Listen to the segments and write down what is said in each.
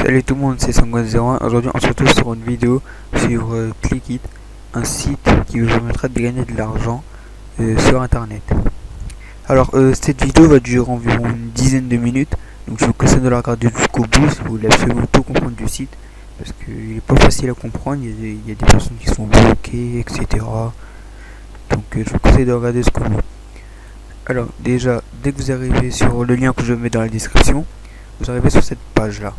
Salut tout le monde, c'est Sangon01. Aujourd'hui, on se retrouve sur une vidéo sur Clickit, un site qui vous permettra de gagner de l'argent sur internet. Alors, cette vidéo va durer environ une dizaine de minutes, donc je vous conseille de la regarder jusqu'au bout si vous voulez absolument tout comprendre du site, parce qu'il n'est pas facile à comprendre. Il y a des personnes qui sont bloquées, etc. Donc, je vous conseille de regarder jusqu'au bout. Alors, déjà, dès que vous arrivez sur le lien que je mets dans la description, vous arrivez sur cette page là.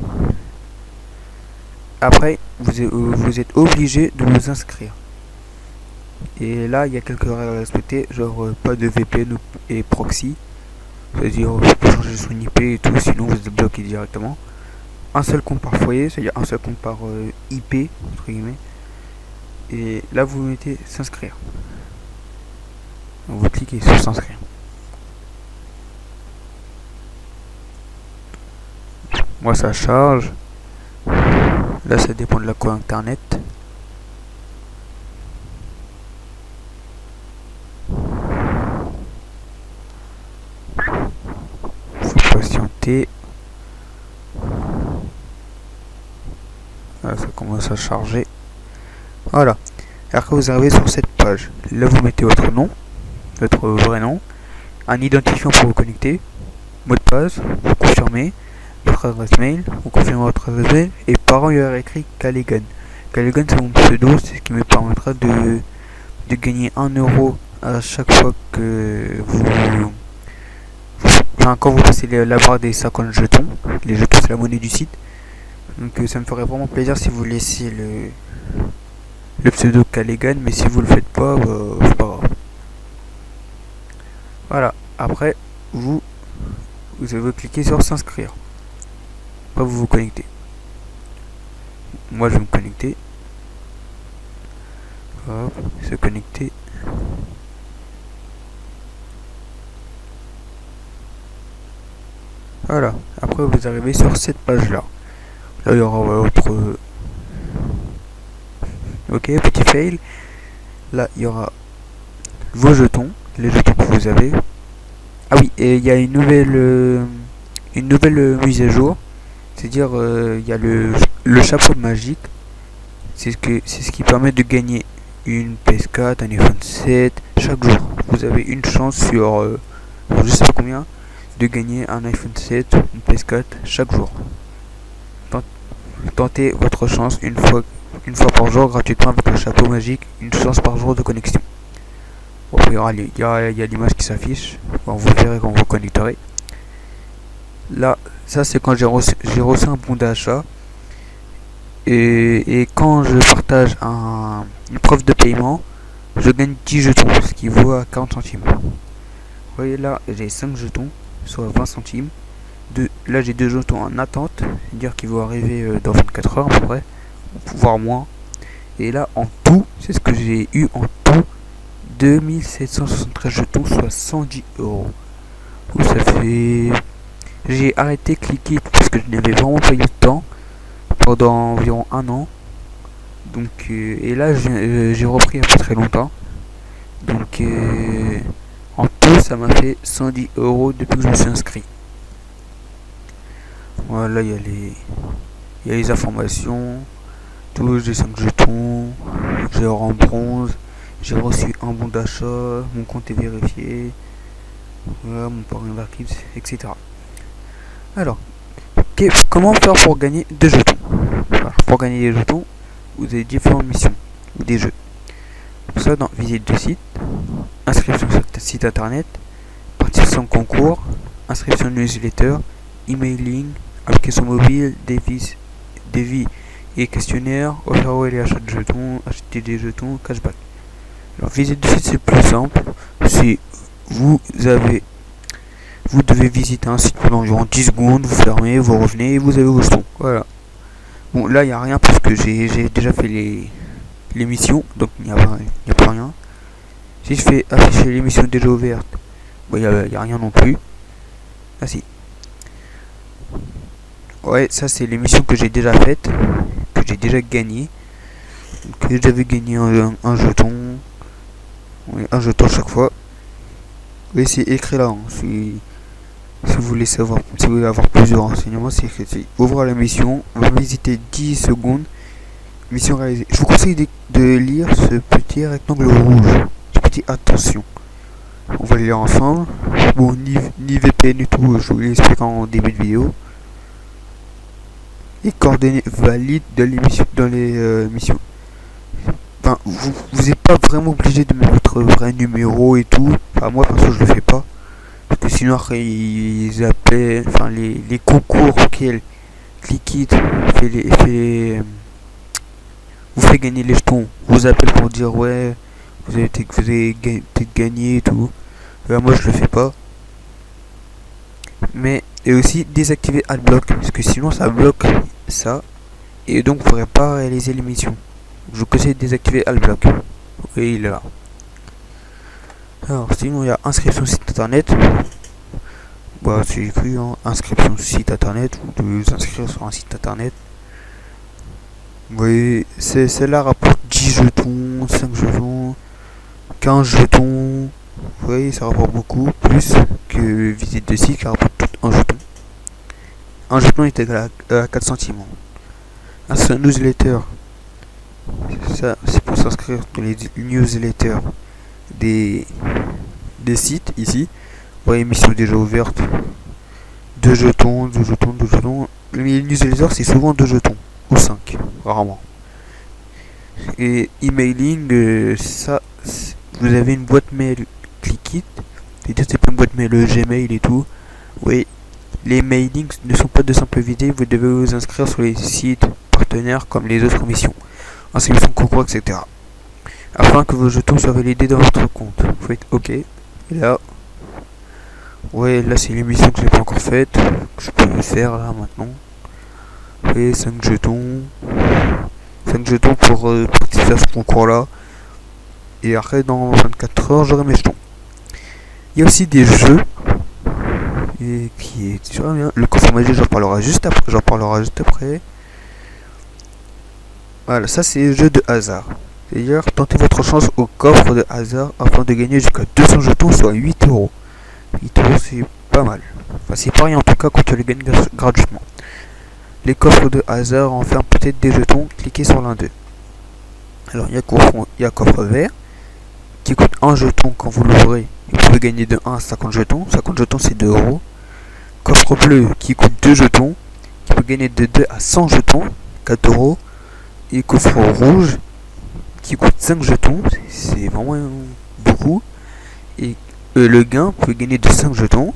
Après, vous êtes obligé de vous inscrire. Et là, il y a quelques règles à respecter, genre pas de VPN et proxy. C'est-à-dire, vous pouvez changer son IP et tout, sinon vous êtes bloqué directement. Un seul compte par foyer, c'est-à-dire un seul compte par IP, entre guillemets. Et là, vous mettez s'inscrire. Vous cliquez sur s'inscrire. Moi, ça charge. Là, ça dépend de la co internet. Faut patienter. Là, ça commence à charger. Voilà. Alors que vous arrivez sur cette page, là vous mettez votre nom, votre vrai nom, un identifiant pour vous connecter, mot de passe, vous confirmez, votre adresse mail, vous confirmez votre adresse mail, et par an il y aura écrit Calegan. Calegan c'est mon pseudo, c'est ce qui me permettra de gagner 1 euro à chaque fois que quand vous passez la barre des 50 jetons. Les jetons c'est la monnaie du site. Donc ça me ferait vraiment plaisir si vous laissiez le pseudo Calegan, mais si vous le faites pas, c'est pas grave. Voilà, après vous avez cliqué sur s'inscrire. Après vous vous connectez. Moi je vais me connecter. Hop, se connecter. Voilà, après vous arrivez sur cette page là. Là il y aura votre... Ok, petit fail. Là il y aura vos jetons, les jetons que vous avez. Ah oui, et il y a une nouvelle mise à jour. C'est-à-dire il y a le chapeau magique. C'est ce qui permet de gagner une PS4, un iPhone 7 chaque jour. Vous avez une chance sur je sais pas combien de gagner un iPhone 7, une PS4 chaque jour. Tentez votre chance une fois par jour gratuitement avec le chapeau magique, une chance par jour de connexion. Bon, il y a l'image qui s'affiche, bon, vous verrez quand vous connecterez. Là, ça c'est quand j'ai reçu un bon d'achat. Et quand je partage une preuve de paiement, je gagne 10 jetons, ce qui vaut à 40 centimes. Vous voyez là, j'ai 5 jetons, soit 20 centimes. Là j'ai 2 jetons en attente, c'est-à-dire qu'ils vont arriver dans 24 heures à peu près, voire moins. Et là en tout, c'est ce que j'ai eu en tout, 2773 jetons, soit 110 euros. Donc ça fait... J'ai arrêté cliquer parce que je n'avais vraiment pas eu le temps pendant environ 1 an. Donc et là j'ai repris il n'y a pas très longtemps. Donc en tout ça m'a fait 110 euros depuis que je me suis inscrit. Voilà, il y a les informations. Tous j'ai 5 jetons, j'ai or en bronze, j'ai reçu un bon d'achat, mon compte est vérifié, voilà, mon port invertible, etc. Alors, comment faire pour gagner des jetons? Alors, pour gagner des jetons, vous avez différentes missions ou des jeux. Pour ça, dans visite de site, inscription sur votre site internet, participation concours, inscription newsletter, emailing, application mobile, devis et questionnaire, offre et achat de jetons, acheter des jetons, cashback. Alors visite de site c'est plus simple. Si vous devez visiter un site pendant environ 10 secondes, vous fermez, vous revenez et vous avez vos jetons. Voilà. Bon là il n'y a rien parce que j'ai déjà fait les missions, donc il n'y a pas rien. Si je fais afficher les missions déjà ouvertes, bon, il n'y a rien non plus. Ah si. Ouais, ça c'est les missions que j'ai déjà faites, que j'ai déjà gagné. Que j'avais gagné un jeton. Oui, un jeton chaque fois. Oui, c'est écrit là. Si vous voulez savoir, si vous voulez avoir plus de renseignements, c'est ouvrir la mission, visiter 10 secondes, mission réalisée. Je vous conseille de lire ce petit rectangle rouge. Ce petit attention. On va le lire ensemble. Bon, ni VPN et tout, je vous l'explique en début de vidéo. Les coordonnées valides de l'émission, dans les missions. Enfin, vous n'êtes pas vraiment obligé de mettre votre vrai numéro et tout. Enfin, moi, perso, je le fais pas. Parce que sinon, après, ils appellent, enfin, les concours auxquels Clickit vous fait gagner les jetons. Vous appellent pour dire, ouais, vous avez peut-être gagné et tout. Moi, je le fais pas. Mais, et aussi désactiver AdBlock. Parce que sinon, ça bloque ça. Et donc, vous pourrez pas réaliser l'émission. Je vous conseille de désactiver AdBlock. Oui, il est là. Alors, sinon, il y a inscription site internet. Bah, c'est écrit en inscription site internet. Vous devez vous inscrire sur un site internet. Oui, celle-là rapporte 10 jetons, 5 jetons, 15 jetons. Vous voyez, ça rapporte beaucoup plus que visite de site qui rapporte tout un jeton. Un jeton est égal à 4 centimes. Un seul newsletter. Ça, c'est pour s'inscrire dans les newsletters des sites ici. Vous voyez, mission déjà ouverte. 2 jetons, 2 jetons, 2 jetons. Les newsletters, c'est souvent 2 jetons. Ou 5, rarement. Et emailing, ça, vous avez une boîte mail Clickit. C'est-à-dire, c'est pas une boîte mail Gmail et tout. Oui, les mailings ne sont pas de simples vidéos. Vous devez vous inscrire sur les sites partenaires comme les autres missions, inscription concours, etc. Afin que vos jetons soient validés dans votre compte. Vous faites OK. Et là, ouais, là c'est l'émission que j'ai pas encore faite. Que je peux le faire là maintenant. Et 5 jetons. 5 jetons pour participer à ce concours là. Et après dans 24 heures j'aurai mes jetons. Il y a aussi des jeux. Et qui est super bien. Le coffre magique j'en parlerai juste après. Voilà, ça c'est le jeu de hasard. C'est-à-dire tentez votre chance au coffre de hasard afin de gagner jusqu'à 200 jetons, soit 8 euros. 8 euros c'est pas mal. Enfin c'est pas rien en tout cas quand tu les gagnes gratuitement. Les coffres de hasard enferment peut-être des jetons, cliquez sur l'un d'eux. Alors il y a coffre vert qui coûte 1 jeton quand vous l'ouvrez. Vous pouvez gagner de 1 à 50 jetons. 50 jetons c'est 2 euros. Coffre bleu qui coûte 2 jetons, qui peut gagner de 2 à 100 jetons, 4 euros. Et coffre rouge qui coûte 5 jetons, c'est vraiment beaucoup. Et le gain peut gagner de 5 jetons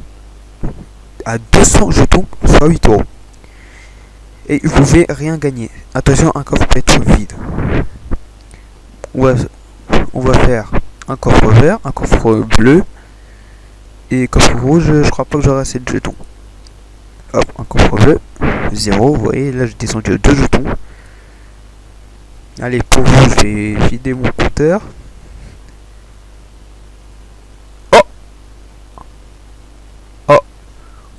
à 200 jetons, soit 8 euros. Et vous pouvez rien gagner. Attention, un coffre peut être vide. On va faire un coffre vert, un coffre bleu et coffre rouge. Je crois pas que j'aurai assez de jetons. Hop, un coffre bleu, 0. Vous voyez, là j'ai descendu à 2 jetons. Allez, pour vous, je vais vider mon compteur. Oh, oh,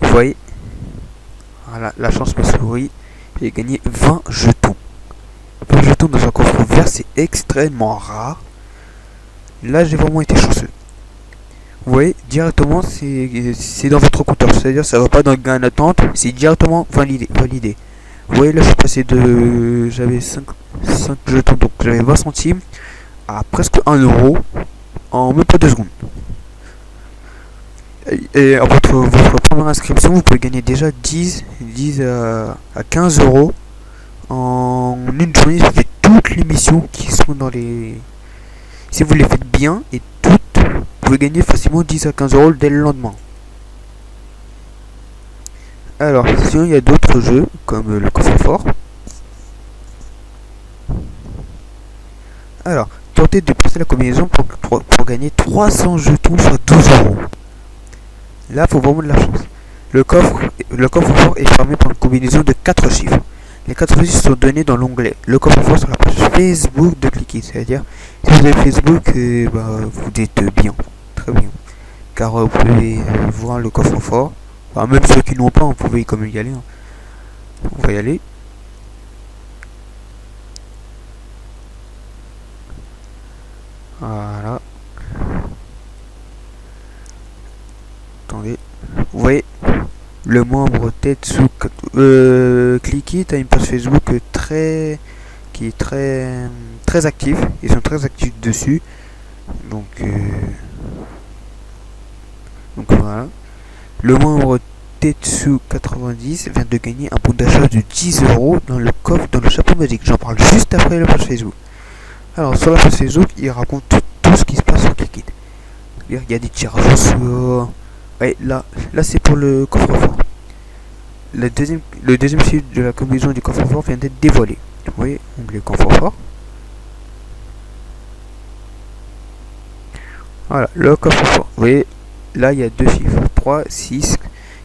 vous voyez, voilà, la chance me sourit. J'ai gagné 20 jetons. 20 jetons dans un coffre vert, c'est extrêmement rare. Là, j'ai vraiment été chanceux. Vous voyez, directement, c'est dans votre compteur. C'est-à-dire, ça va pas dans le gain d'attente, c'est directement validé. Vous voyez, là, je suis passé de... J'avais 5 jetons, donc j'avais 20 centimes à presque 1 euro en même pas 2 secondes. Et à votre première inscription, vous pouvez gagner déjà 10 à 15 euros en une journée. Vous faites toutes les missions qui sont dans les... Si vous les faites bien et toutes, vous pouvez gagner facilement 10 à 15 euros dès le lendemain. Alors, sinon il y a d'autres jeux comme le coffre-fort. Alors, tentez de passer la combinaison pour gagner 300 jetons, soit 12 euros. Là, il faut vraiment de la chance. Le coffre-fort est formé par une combinaison de 4 chiffres. Les 4 chiffres sont donnés dans l'onglet Le coffre-fort sur la page Facebook de Clickit. C'est-à-dire, si vous avez Facebook, vous êtes bien, très bien. Car vous pouvez voir le coffre-fort. Enfin, même ceux qui n'ont pas, vous pouvez quand même y aller. Hein. On va y aller. Voilà. Attendez. Vous voyez, Le membre Tetsu Clickit a une page Facebook qui est très active. Ils sont très actifs dessus. Donc, voilà. Le membre Tetsu90 vient de gagner un bon d'achat de 10 € dans le coffre dans le chapeau magique. J'en parle juste après la page Facebook. Alors sur la page Facebook, il raconte tout ce qui se passe sur Clickit. Il y a des tirages au sort. Ouais, là c'est pour le coffre-fort. Le deuxième chiffre de la combinaison du coffre-fort vient d'être dévoilé. Vous voyez, onglet coffre-fort. Voilà, le coffre-fort. Vous voyez, là il y a deux chiffres, 3, 6,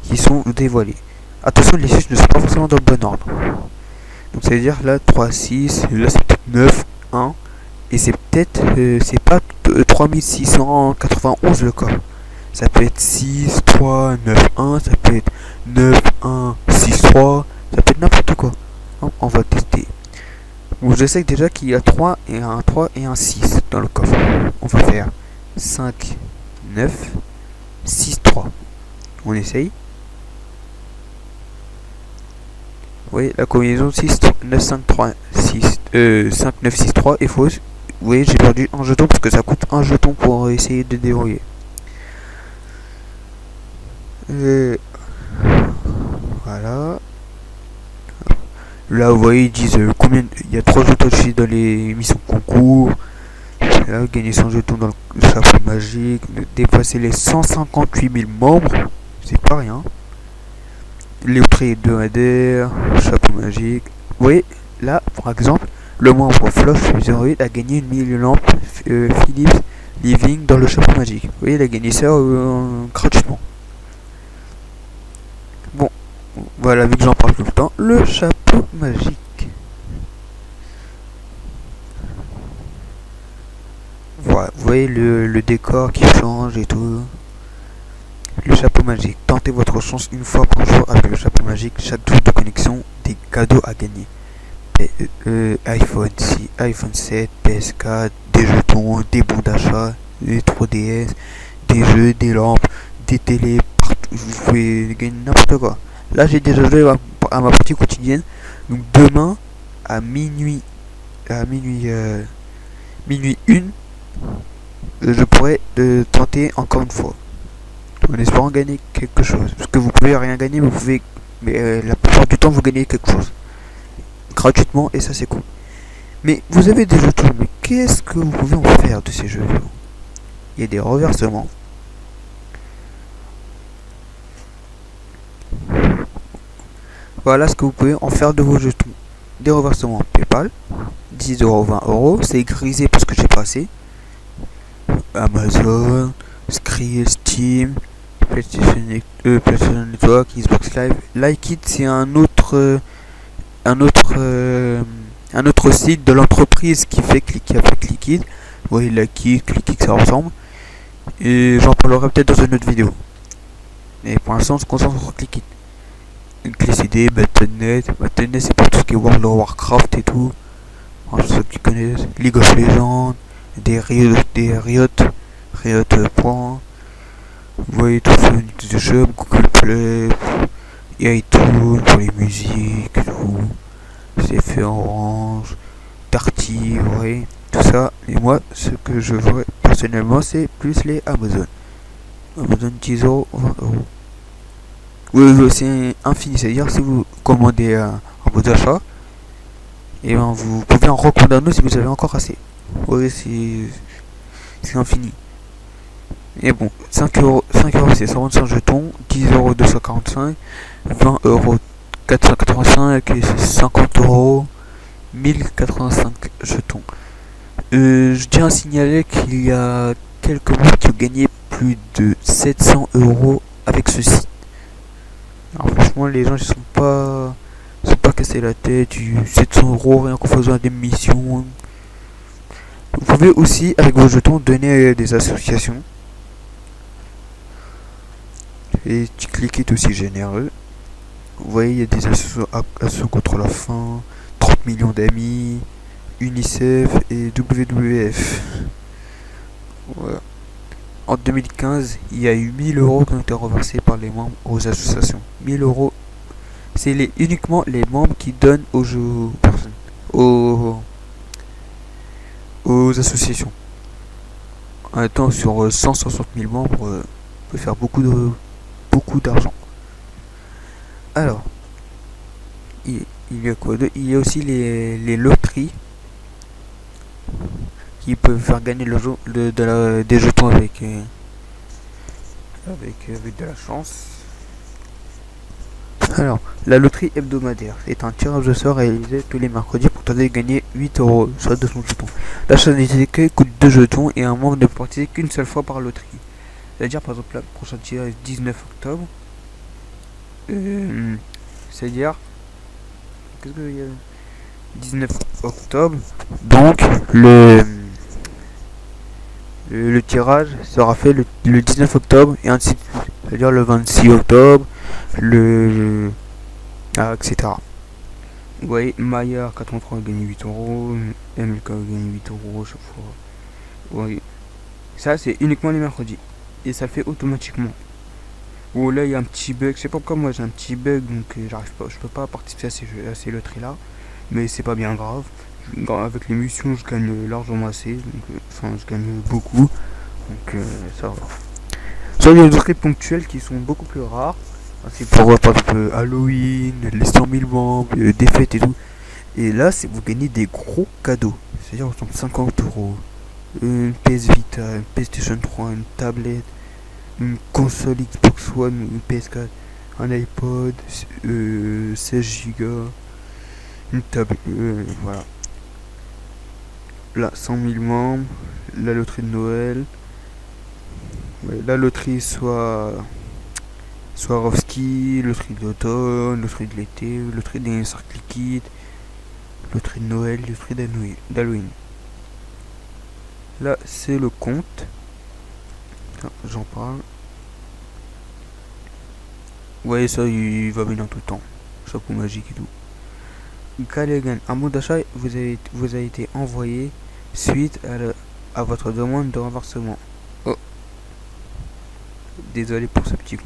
qui sont dévoilés. Attention, les chiffres ne sont pas forcément dans le bon ordre. Donc ça veut dire là 3, 6, là c'est peut-être 9, 1. Et c'est peut-être, c'est pas 3691 le coffre. Ça peut être 6, 3, 9, 1, ça peut être 9, 1, 6, 3, ça peut être n'importe quoi. On va tester. Bon, je sais déjà qu'il y a 3 et un 3 et un 6 dans le coffre. On va faire 5, 9, 6, 3. On essaye. Vous voyez, la combinaison 6, 9, 5, 3, 6, 5, 9, 6, 3 est fausse. Vous voyez, j'ai perdu un jeton parce que ça coûte un jeton pour essayer de déverrouiller. Voilà. Là, vous voyez, ils disent combien. Il y a 3 jetons dans les missions concours. Là, gagner 100 jetons dans le chapeau magique. Dépasser les 158 000 membres. C'est pas rien. Les prix hebdomadaires. Chapeau magique. Vous voyez, là, par exemple, le membre Fluff 08 a gagné une 1000 lampes Philips Living dans le chapeau magique. Vous voyez, il a gagné ça gratuitement. Bon, voilà, vu que j'en parle tout le temps, le chapeau magique. Voilà, vous voyez le décor qui change et tout. Le chapeau magique. Tentez votre chance une fois par jour avec le chapeau magique. Chaque jour de connexion, des cadeaux à gagner. iPhone 6, iPhone 7, PS4, des jetons, des bons d'achat, des 3DS, des jeux, des lampes, des télés, partout. Vous pouvez gagner n'importe quoi. Là, j'ai déjà joué à ma partie quotidienne. Donc demain, à minuit 1, je pourrais tenter encore une fois. En espérant gagner quelque chose. Parce que vous pouvez rien gagner, mais vous pouvez. Mais la plupart du temps, vous gagnez quelque chose. Gratuitement, et ça c'est cool. Mais vous avez des jetons, mais qu'est-ce que vous pouvez en faire de ces jeux vidéo? Il y a des reversements. Voilà ce que vous pouvez en faire de vos jetons. Des reversements PayPal, 10 €, 20 €, c'est grisé parce que j'ai passé. Amazon, Skrill, Steam, PlayStation Network, Xbox Live. Likeit, c'est un autre site de l'entreprise qui a fait Clickit. Vous voyez, Likeit, Clickit, ça ressemble. Et j'en parlerai peut-être dans une autre vidéo. Et pour l'instant, on se concentre sur Clickit. ClickCD, Battle.net. Battle.net, c'est pour tout ce qui est World of Warcraft et tout. Pour ceux qui connaissent, League of Legends, des Riot. Point. Vous voyez tout ça, de jeux, Google Play, iTunes pour les musiques, tout. C'est fait en Orange, Darty, vous voyez, tout ça. Et moi, ce que je vois personnellement, c'est plus les Amazon. Amazon 10 €, 20 €. Oui, c'est infini, c'est-à-dire si vous commandez un beau d'achat, et ben vous pouvez en recommander un autre si vous avez encore assez. Oui, c'est infini. Et bon, 5 € c'est 125 jetons, 10 € 245, 20 € 485 et 50 € 1085 jetons. Je tiens à signaler qu'il y a quelques mois qui ont gagné plus de 700 € avec ce site. Alors franchement, les gens ils sont pas cassés la tête, 700 € rien qu'en faisant des missions. Vous pouvez aussi avec vos jetons donner à des associations. Et Clickit aussi généreux. Vous voyez, il y a des associations contre la faim, 30 millions d'amis, UNICEF et WWF. Voilà. en 2015, il y a eu 1000 euros qui ont été reversés par les membres aux associations. 1000 euros, c'est uniquement les membres qui donnent aux personnes, aux associations. En même temps, sur 160 000 membres, on peut faire beaucoup d'argent. Alors, il y a quoi d'autre? Il y a aussi les loteries qui peuvent faire gagner des jetons avec de la chance. Alors, la loterie hebdomadaire est un tirage de sort réalisé tous les mercredis pour tenter de gagner 8 euros, soit 200 jetons. L'achat des tickets coûte 2 jetons et un membre ne peut participer qu'une seule fois par loterie. C'est-à-dire, par exemple, la prochaine tirage est 19 octobre. C'est-à-dire, qu'est-ce que il y a 19 octobre. Donc, le tirage sera fait le 19 octobre et ainsi de suite. C'est-à-dire le 26 octobre, etc. Vous voyez, Maya 83 a gagné 8 euros, MLK a gagné 8 euros chaque fois. Vous voyez, ça c'est uniquement les mercredis. Et ça fait automatiquement. Oh là il y a un petit bug, je sais pas pourquoi moi j'ai un petit bug donc j'arrive pas, je peux pas participer à ces loteries là. Mais c'est pas bien grave. Avec les missions je gagne largement assez, donc je gagne beaucoup. Donc ça va. Soit il y a des loteries ponctuelles qui sont beaucoup plus rares. C'est pour par exemple Halloween, les 100 000 membres, des fêtes et tout. Et là, c'est vous gagnez des gros cadeaux. C'est-à-dire, par exemple, 50 euros, une PS Vita, une PlayStation 3, une tablette, une console Xbox One, une PS4, un iPod, 16 Go, une tablette, voilà. Là, 100 000 membres, la loterie de Noël, ouais, la loterie Swarovski, loterie d'automne, loterie de l'été, loterie des cercles liquides, loterie de Noël, loterie d'Halloween. Là, c'est le compte. J'en parle. Vous voyez ça, il va bien tout le temps. Chapeau magique et tout. Callaghan, un mot d'achat vous a été envoyé suite à votre demande de renversement. Oh. Désolé pour ce petit coup.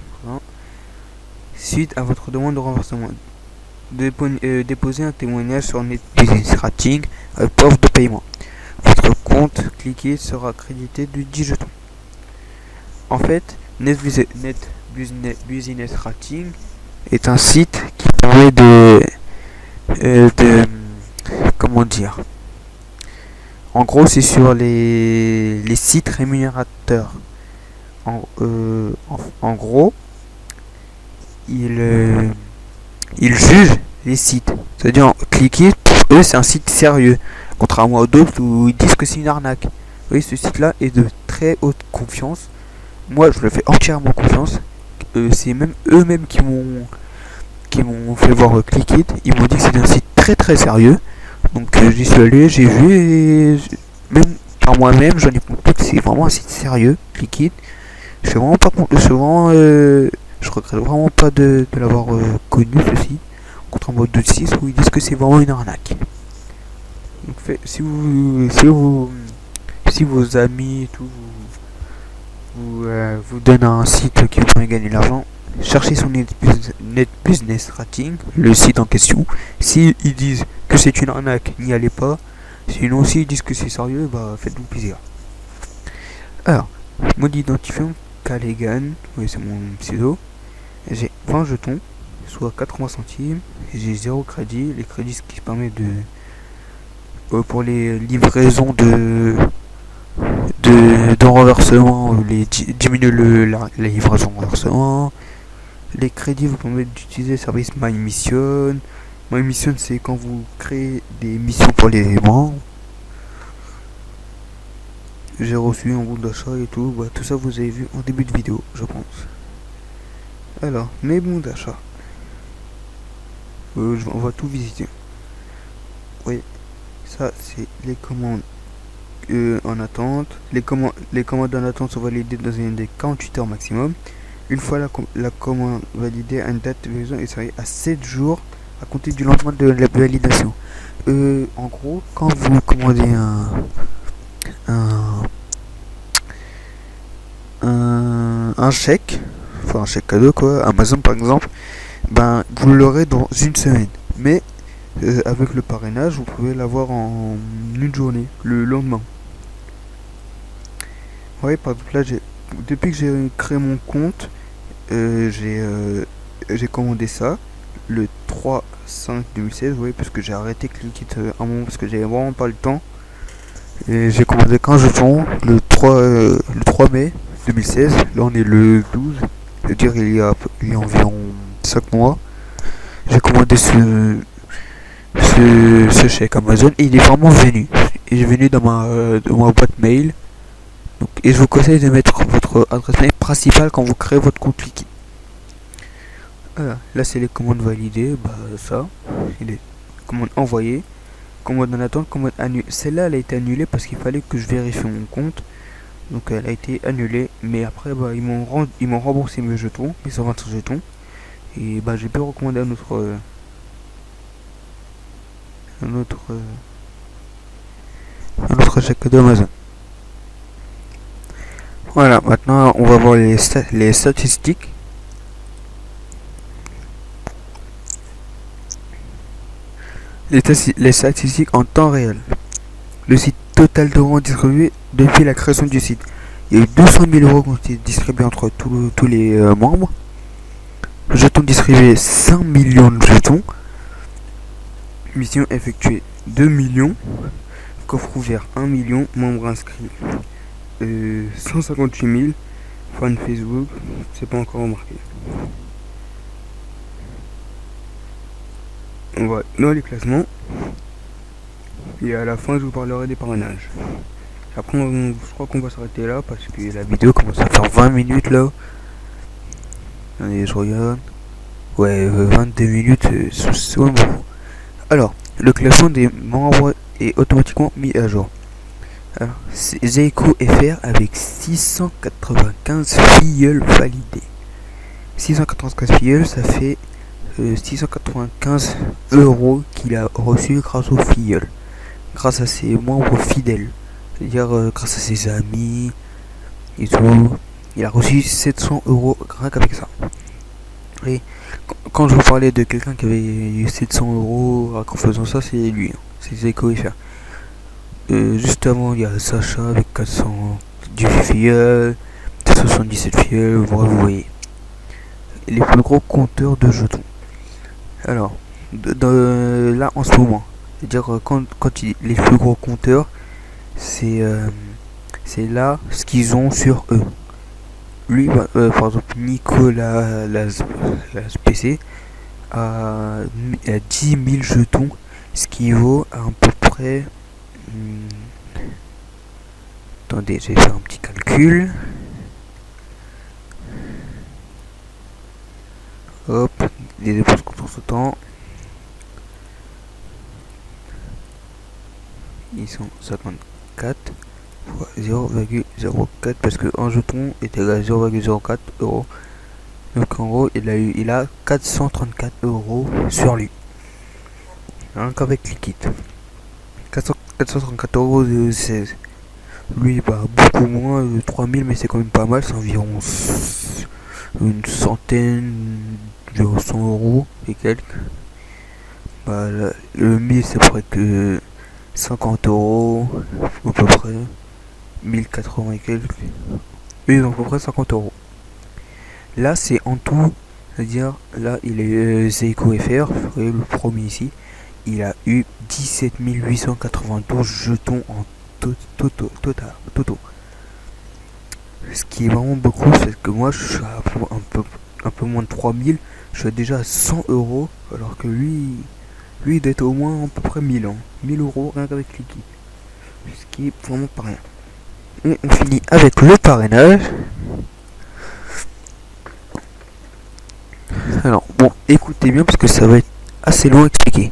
Suite à votre demande de renversement, déposez un témoignage sur NetBusiness Rating avec preuve de paiement. Votre compte cliqué sera crédité de 10 jetons. En fait, NetBusiness Rating est un site qui permet comment dire. En gros, c'est sur les sites rémunérateurs. En gros, il juge les sites. C'est-à-dire, cliquer, pour eux, c'est un site sérieux. Contrairement aux d'autres où ils disent que c'est une arnaque. Vous voyez, ce site-là est de très haute confiance. Moi, je le fais entièrement confiance. C'est même eux-mêmes qui m'ont fait voir Clickit. Ils m'ont dit que c'est un site très très sérieux. Donc, j'y suis allé, j'ai vu et même par moi-même, j'en ai compris que c'est vraiment un site sérieux, Clickit. Je suis vraiment pas content. Je regrette vraiment pas de l'avoir connu ceci. Contrairement aux 2.6 où ils disent que c'est vraiment une arnaque. Donc si vos amis et tout vous donnent un site qui vous permet de gagner de l'argent, cherchez sur NetBusiness Rating, le site en question. Si ils disent que c'est une arnaque, n'y allez pas. Sinon, s'ils disent que c'est sérieux, bah faites-vous plaisir. Alors, mode identifiant Callaghan, oui c'est mon pseudo. J'ai 20 jetons, soit 80 centimes. J'ai 0 crédit. Les crédits, ce qui permet pour les livraisons de renversement, diminuer la livraison de renversement. Les crédits vous permettent d'utiliser le service My Mission. My Mission, c'est quand vous créez des missions pour les membres. J'ai reçu un bon d'achat et tout. Bah, tout ça vous avez vu en début de vidéo, je pense. Alors, mes bons d'achat. On va tout visiter. Oui, ça c'est les commandes en attente. Les commandes en attente sont validées dans un délai de 48 heures maximum. Une fois la commande validée, à une date de livraison est servie à 7 jours à compter du lendemain de la validation. En gros, quand vous commandez un un chèque, enfin un chèque cadeau quoi, Amazon par exemple, ben vous l'aurez dans une semaine. Mais avec le parrainage, vous pouvez l'avoir en une journée, le lendemain. Ouais, par exemple là, depuis que j'ai créé mon compte, j'ai commandé ça le 3/5/2016, oui, parce que j'ai arrêté Clickit un moment parce que j'avais vraiment pas le temps. Et j'ai commandé qu'un jeton le 3 mai 2016. Là, on est le 12, c'est-à-dire il y a environ 5 mois. J'ai commandé ce chèque Amazon et il est vraiment venu. Il est venu dans ma boîte mail. Donc, et je vous conseille de mettre votre adresse mail principale quand vous créez votre compte Liquid. Voilà, là c'est les commandes validées, bah ça, il est commande envoyée, commande en attente, commande annulée. Celle-là elle a été annulée parce qu'il fallait que je vérifie mon compte, donc elle a été annulée. Mais après bah ils m'ont remboursé mes jetons, mes 125 jetons, et bah j'ai pu recommander un autre chèque d'Amazon. Voilà, maintenant on va voir les statistiques. Les statistiques en temps réel. Le site total d'euros distribués depuis la création du site. Il y a eu 200 000 euros qui ont été distribués entre tous les membres. Jetons distribués 5 millions de jetons. Mission effectuée 2 millions. Coffre ouvert 1 million. Membres inscrits 158 000. Fans Facebook, c'est pas encore remarqué. On va dans les classements. Et à la fin, je vous parlerai des parrainages. Après, je crois qu'on va s'arrêter là parce que la vidéo commence à faire 20 minutes là. Allez, je regarde. Ouais, 22 minutes, c'est bon. Alors, le classement des membres est automatiquement mis à jour. Alors, c'est Zeiko FR avec 695 filleuls validés. 695 filleuls, ça fait 695 euros qu'il a reçu grâce aux filleuls. Grâce à ses membres fidèles. C'est-à-dire grâce à ses amis et tout. Il a reçu 700 euros rien qu'avec ça. Et quand je vous parlais de quelqu'un qui avait eu 700 euros en faisant ça, c'est lui. Hein. C'est Zeiko FR. Juste avant, il y a Sacha avec 400 du filleul, 77 filleuls, vous voyez. Les plus gros compteurs de jetons. Alors, là en ce moment, c'est-à-dire quand les plus gros compteurs, c'est là ce qu'ils ont sur eux. Lui, par exemple, Nicolas Las PC a 10 000 jetons, ce qui vaut à peu près. Attendez, je vais faire un petit calcul. Hop, les dépenses contre ce temps. Ils sont 54 fois 0,04 parce que un jeton est égal à 0,04 euros. Donc en gros, il a 434 euros sur lui. Rien qu'avec Liquid. 434 euros de 16. Lui, bah, beaucoup moins de 3000, mais c'est quand même pas mal. C'est environ une centaine de 100 euros et quelques. Bah, le 1000, c'est près que 50 euros, à peu près. 1080 et quelques. Oui, donc à peu près 50 euros. Là, c'est en tout. C'est-à-dire, là, il est Zeiko FR, le premier ici. Il a eu 17 892 jetons en total. Ce qui est vraiment beaucoup, c'est que moi, je suis à un peu moins de 3000. Je suis déjà à 100 euros, alors que lui il doit être au moins à peu près 1000 ans. 1000 euros rien qu'avec Liquid. Ce qui est vraiment pas rien. Et on finit avec le parrainage. Alors, bon, écoutez bien parce que ça va être assez long à expliquer.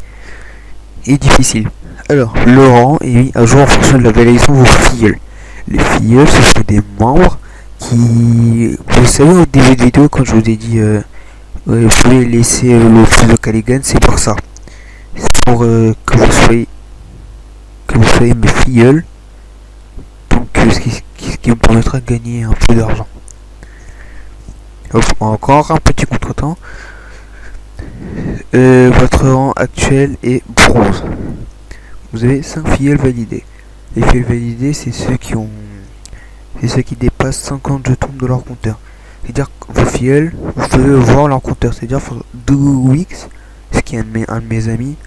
Et difficile. Alors, le rang est mis à jour en fonction de la validation de vos filleuls. Les filleuls, ce sont des membres qui... Vous savez, au début de vidéo, quand je vous ai dit vous pouvez laisser le pseudo Caligan, c'est pour ça. C'est pour que vous soyez mes filleuls. Donc, ce qui me permettra de gagner un peu d'argent. Hop, encore un petit contretemps. Votre rang actuel est bronze. Vous avez 5 filleuls validés. Les filleuls validés, c'est ceux qui dépassent 50 jetons de leur compteur. C'est-à-dire que vos filleuls, vous pouvez voir leur compteur. C'est-à-dire DoWix, ce qui est un de mes amis,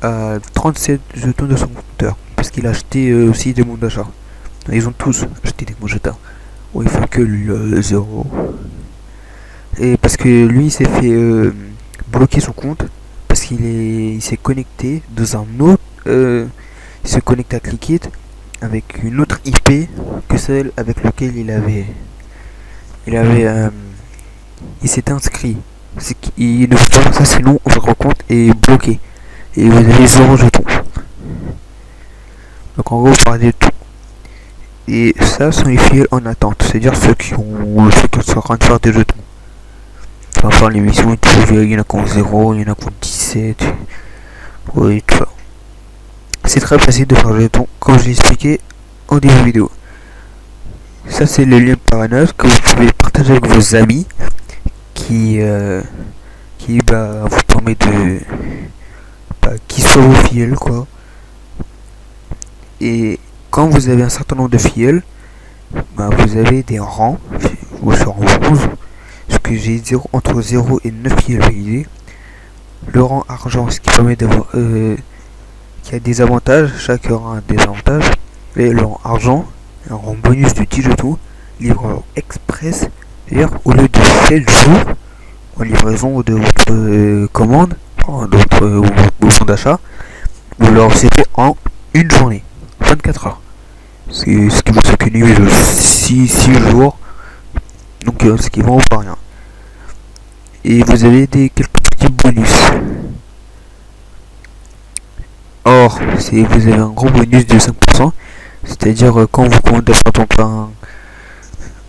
a 37 jetons de son compteur. Parce qu'il a acheté aussi des bons d'achat. Ils ont tous acheté des bons jetons. Bon, il faut que le 0. Et parce que lui, il s'est fait bloquer son compte. Parce il s'est connecté dans un autre... il se connecte à Clickit avec une autre IP que celle avec laquelle il s'était inscrit. Il ne peut pas faire ça, sinon votre compte est bloqué et vous avez 0 jetons. Donc en gros, vous parlez de tout. Et ça sont les filleuls en attente, c'est-à-dire ceux qui sont en train de faire des jetons. Enfin, l'émission, il y en a qui ont 0, il y en a qui ont 17. Oui, tout ça. C'est très facile de faire des jetons, comme je l'ai expliqué en début de vidéo. Ça, c'est le lien de parrainage que vous pouvez partager avec vos amis qui vous permet de qui sont vos filleuls, quoi. Et quand vous avez un certain nombre de filleuls, vous avez des rangs, ou sur rang 11, ce que j'ai entre 0 et 9 filleuls validés. Le rang argent, ce qui permet d'avoir qui a des avantages, chaque rang a des avantages. Et le rang argent, un rang bonus de 10 jetons, livraison express, c'est-à-dire au lieu de 7 jours en livraison de votre commande, de votre bouchon d'achat, vous le recevez en une journée, 24 heures. C'est ce qui vous économise 6 jours, donc ce qui vaut pas rien. Et vous avez quelques petits bonus. Or, vous avez un gros bonus de 5%, c'est-à-dire quand vous commandez par exemple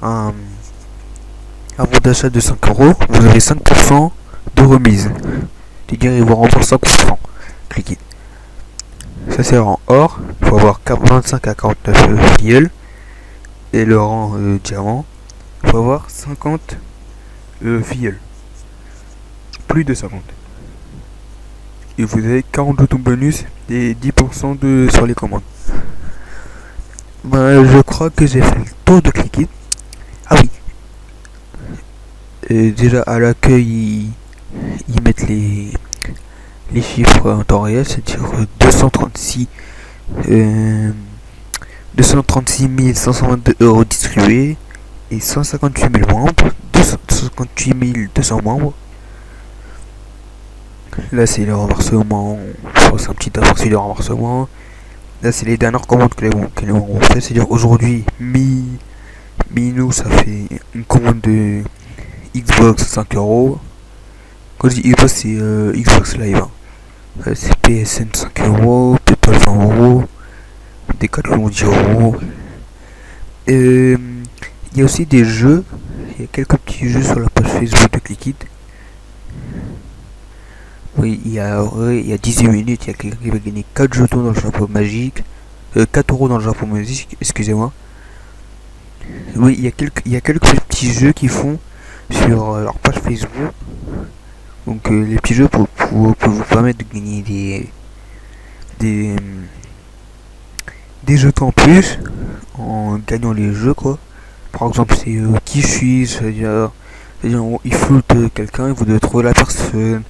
un bon d'achat de 5 euros, vous avez 5% de remise. C'est-à-dire ils vous remboursent 5%. Cliquez. Ça c'est le rang or, il faut avoir 25 à 49 filleuls. Et le rang diamant, il faut avoir 50 filleuls. Plus de 50. Et vous avez 40 jetons bonus et 10% sur les commandes. Je crois que j'ai fait le tour de Clickit. Ah oui. Déjà à l'accueil, ils mettent les chiffres en temps réel, c'est-à-dire 236 522 euros distribués et 158 000 membres, 258 200 membres. Là c'est le renversement, c'est un petit aperçu de renversement. Là c'est les dernières commandes que les membres ont fait, c'est-à-dire aujourd'hui, nous ça fait une commande de Xbox 5 euros. Quand je dis Xbox c'est Xbox Live. C'est PSN 5 euros, PayPal 20 euros, Decathlon 10 euros. Il y a aussi des jeux, il y a quelques petits jeux sur la page Facebook de Clickit. Oui, il y a 18 minutes, il y a quelqu'un qui va gagner 4 jetons dans le chapeau magique. 4 euros dans le chapeau magique, excusez-moi. Oui, il y a quelques petits jeux qui font sur leur page Facebook. Donc les petits jeux peuvent vous permettre de gagner des jetons en plus en gagnant les jeux, quoi. Par exemple c'est qui suis-je, c'est-à-dire il floute quelqu'un et vous devez trouver la personne.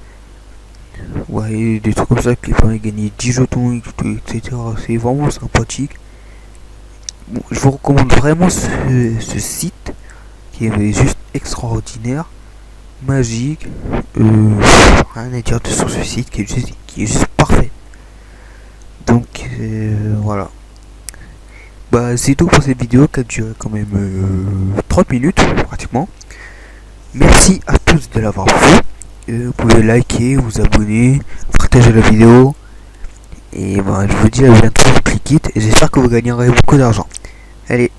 Ouais, des trucs comme ça qui permettent de gagner 10 jetons, etc. C'est vraiment sympathique. Bon, je vous recommande vraiment ce site qui est juste extraordinaire, magique. Rien à dire sur ce site qui est juste parfait. Donc voilà. C'est tout pour cette vidéo qui a duré quand même 30 minutes pratiquement. Merci à tous de l'avoir vu. Vous pouvez liker, vous abonner, partager la vidéo. Et je vous dis à bientôt sur Clickit et j'espère que vous gagnerez beaucoup d'argent. Allez.